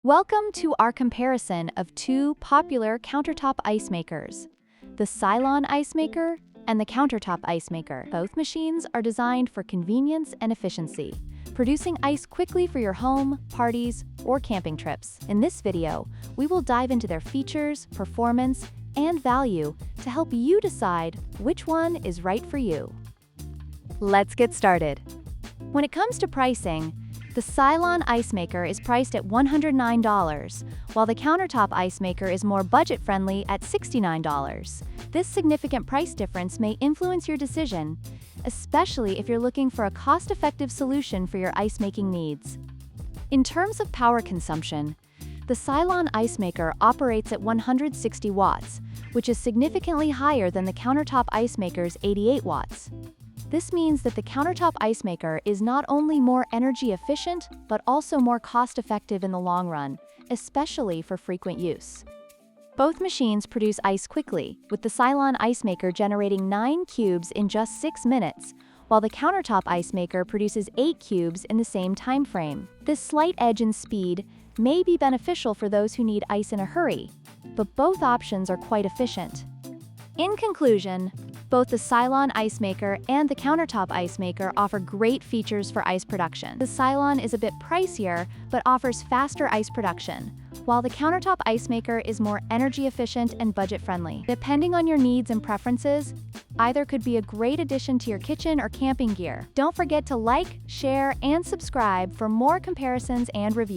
Welcome to our comparison of two popular countertop ice makers, the Silonn ice maker and the Countertop ice maker. Both machines are designed for convenience and efficiency, producing ice quickly for your home, parties, or camping trips. In this video, we will dive into their features, performance, and value to help you decide which one is right for you. Let's get started. When it comes to pricing, the Silonn ice maker is priced at $109, while the Countertop ice maker is more budget-friendly at $69. This significant price difference may influence your decision, especially if you're looking for a cost-effective solution for your ice-making needs. In terms of power consumption, the Silonn ice maker operates at 160 watts, which is significantly higher than the Countertop ice maker's 88 watts. This means that the Countertop ice maker is not only more energy efficient, but also more cost-effective in the long run, especially for frequent use. Both machines produce ice quickly, with the Silonn ice maker generating 9 cubes in just 6 minutes, while the Countertop ice maker produces 8 cubes in the same time frame. This slight edge in speed may be beneficial for those who need ice in a hurry, but both options are quite efficient. In conclusion, both the Silonn ice maker and the Countertop ice maker offer great features for ice production. The Silonn is a bit pricier, but offers faster ice production, while the Countertop ice maker is more energy efficient and budget-friendly. Depending on your needs and preferences, either could be a great addition to your kitchen or camping gear. Don't forget to like, share, and subscribe for more comparisons and reviews.